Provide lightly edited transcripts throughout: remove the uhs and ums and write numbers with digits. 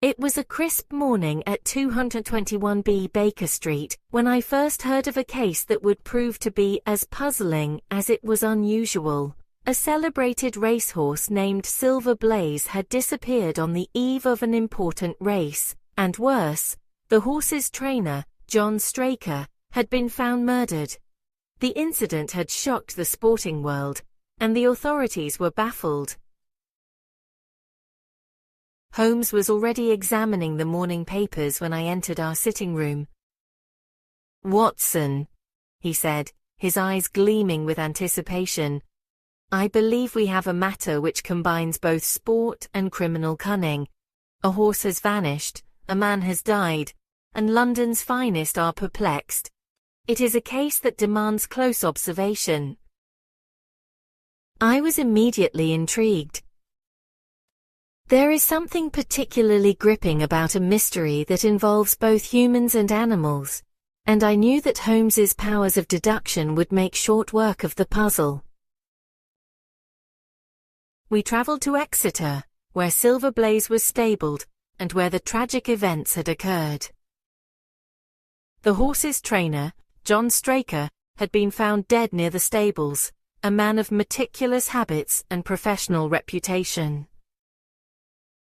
It was a crisp morning at 221B Baker Street when I first heard of a case that would prove to be as puzzling as it was unusual. A celebrated racehorse named Silver Blaze had disappeared on the eve of an important race, and worse, the horse's trainer, John Straker, had been found murdered. The incident had shocked the sporting world, and the authorities were baffled. Holmes was already examining the morning papers when I entered our sitting room. "Watson," he said, his eyes gleaming with anticipation, "I believe we have a matter which combines both sport and criminal cunning. A horse has vanished, a man has died, and London's finest are perplexed. It is a case that demands close observation." I was immediately intrigued. There is something particularly gripping about a mystery that involves both humans and animals, and I knew that Holmes's powers of deduction would make short work of the puzzle. We travelled to Exeter, where Silver Blaze was stabled, and where the tragic events had occurred. The horse's trainer, John Straker, had been found dead near the stables, a man of meticulous habits and professional reputation.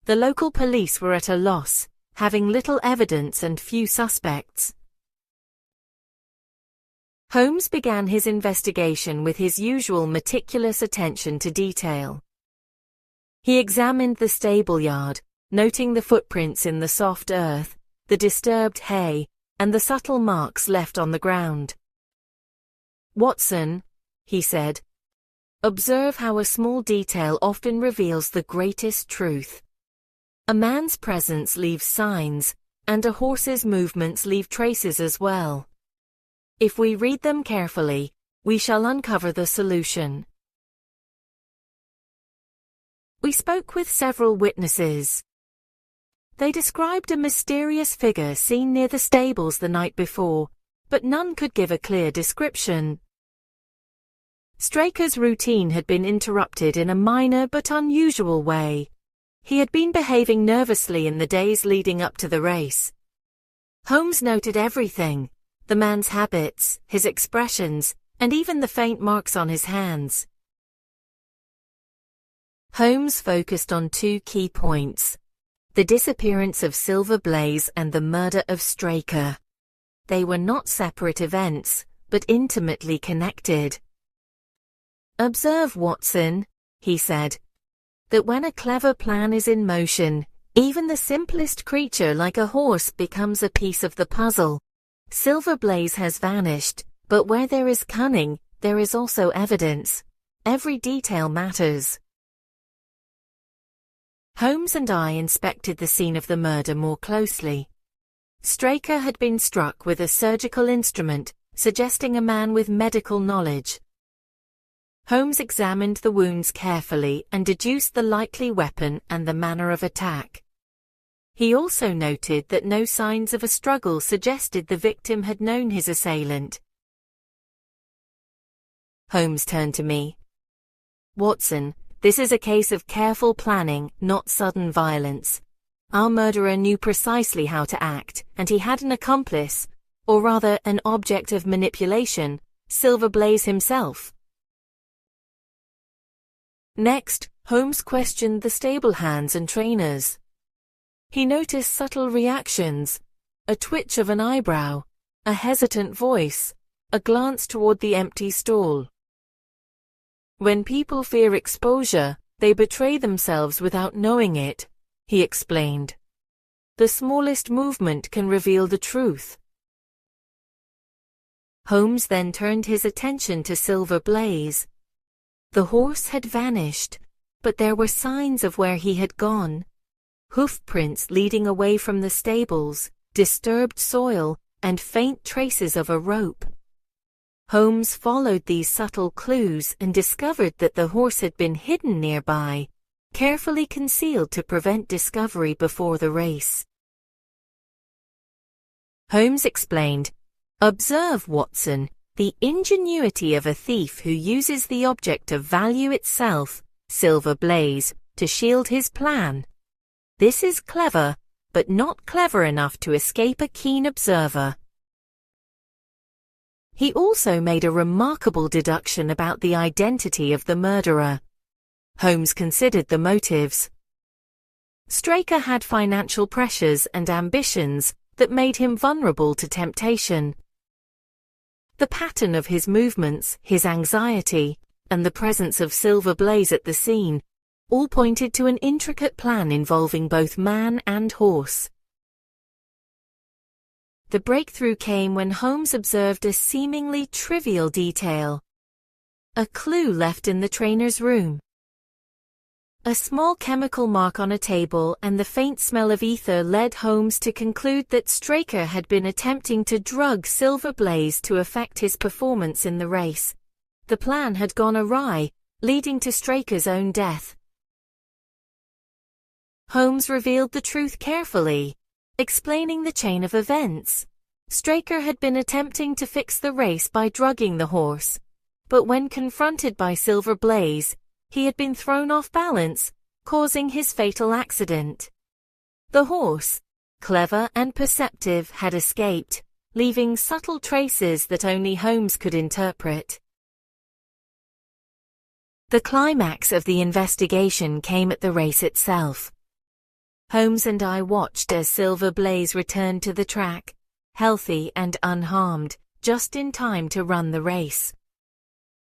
The local police were at a loss, having little evidence and few suspects. Holmes began his investigation with his usual meticulous attention to detail. He examined the stable yard, noting the footprints in the soft earth, the disturbed hay, and the subtle marks left on the ground. "Watson," he said, "observe how a small detail often reveals the greatest truth. A man's presence leaves signs, and a horse's movements leave traces as well. If we read them carefully, we shall uncover the solution." We spoke with several witnesses. They described a mysterious figure seen near the stables the night before, but none could give a clear description. Straker's routine had been interrupted in a minor but unusual way. He had been behaving nervously in the days leading up to the race. Holmes noted everything: the man's habits, his expressions, and even the faint marks on his hands. Holmes focused on two key points: the disappearance of Silver Blaze and the murder of Straker. They were not separate events, but intimately connected. "Observe, Watson," he said, "that when a clever plan is in motion, even the simplest creature like a horse becomes a piece of the puzzle. Silver Blaze has vanished, but where there is cunning, there is also evidence. Every detail matters." Holmes and I inspected the scene of the murder more closely. Straker had been struck with a surgical instrument, suggesting a man with medical knowledge. Holmes examined the wounds carefully and deduced the likely weapon and the manner of attack. He also noted that no signs of a struggle suggested the victim had known his assailant. Holmes turned to me. "Watson, this is a case of careful planning, not sudden violence. Our murderer knew precisely how to act, and he had an accomplice, or rather an object of manipulation, Silver Blaze himself." Next, Holmes questioned the stable hands and trainers. He noticed subtle reactions: a twitch of an eyebrow, a hesitant voice, a glance toward the empty stall. "When people fear exposure, they betray themselves without knowing it," he explained. "The smallest movement can reveal the truth." Holmes then turned his attention to Silver Blaze. The horse had vanished, but there were signs of where he had gone: hoof prints leading away from the stables, disturbed soil, and faint traces of a rope. Holmes followed these subtle clues and discovered that the horse had been hidden nearby, carefully concealed to prevent discovery before the race. Holmes explained, "Observe, Watson, the ingenuity of a thief who uses the object of value itself, Silver Blaze, to shield his plan. This is clever, but not clever enough to escape a keen observer. He also made a remarkable deduction about the identity of the murderer. Holmes considered the motives. Straker had financial pressures and ambitions that made him vulnerable to temptation. The pattern of his movements, his anxiety, and the presence of Silver Blaze at the scene all pointed to an intricate plan involving both man and horse. The breakthrough came when Holmes observed a seemingly trivial detail. A clue left in the trainer's room. A small chemical mark on a table and the faint smell of ether led Holmes to conclude that Straker had been attempting to drug Silver Blaze to affect his performance in the race. The plan had gone awry, leading to Straker's own death. Holmes revealed the truth carefully, explaining the chain of events. Straker had been attempting to fix the race by drugging the horse, but when confronted by Silver Blaze, he had been thrown off balance, causing his fatal accident. The horse, clever and perceptive, had escaped, leaving subtle traces that only Holmes could interpret. The climax of the investigation came at the race itself. Holmes and I watched as Silver Blaze returned to the track, healthy and unharmed, just in time to run the race.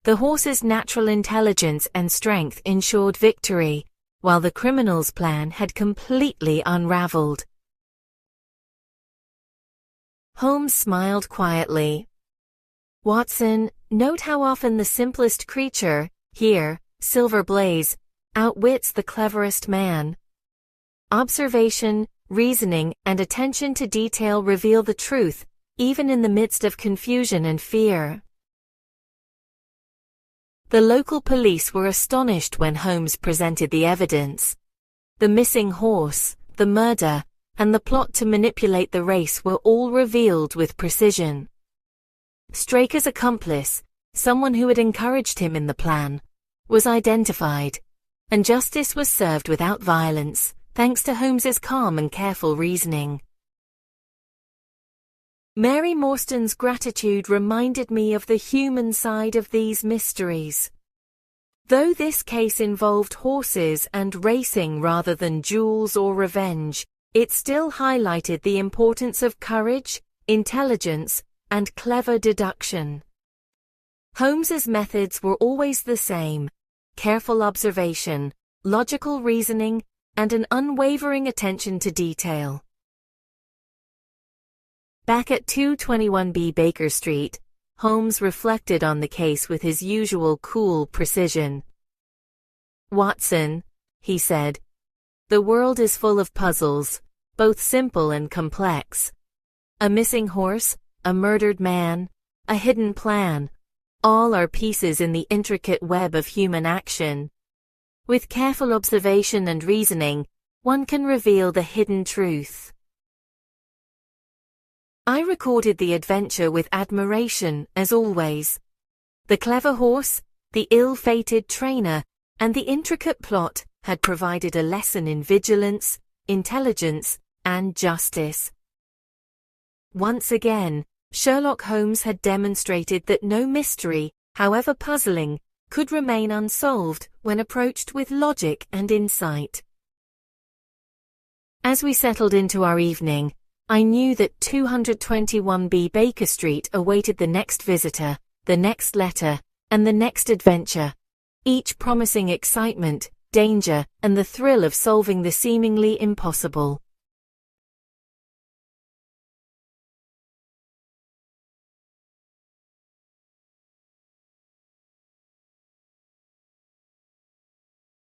The horse's natural intelligence and strength ensured victory, while the criminal's plan had completely unraveled. Holmes smiled quietly. "Watson, note how often the simplest creature, here, Silver Blaze, outwits the cleverest man. Observation, reasoning, and attention to detail reveal the truth, even in the midst of confusion and fear." The local police were astonished when Holmes presented the evidence. The missing horse, the murder, and the plot to manipulate the race were all revealed with precision. Straker's accomplice, someone who had encouraged him in the plan, was identified, and justice was served without violence, thanks to Holmes's calm and careful reasoning. Mary Morstan's gratitude reminded me of the human side of these mysteries. Though this case involved horses and racing rather than duels or revenge, it still highlighted the importance of courage, intelligence, and clever deduction. Holmes's methods were always the same: careful observation, logical reasoning, and an unwavering attention to detail. Back at 221B Baker Street, Holmes reflected on the case with his usual cool precision. "Watson," he said, "the world is full of puzzles, both simple and complex. A missing horse, a murdered man, a hidden plan, all are pieces in the intricate web of human action. With careful observation and reasoning, one can reveal the hidden truth." I recorded the adventure with admiration, as always. The clever horse, the ill-fated trainer, and the intricate plot had provided a lesson in vigilance, intelligence, and justice. Once again, Sherlock Holmes had demonstrated that no mystery, however puzzling, could remain unsolved when approached with logic and insight. As we settled into our evening, I knew that 221B Baker Street awaited the next visitor, the next letter, and the next adventure, each promising excitement, danger, and the thrill of solving the seemingly impossible.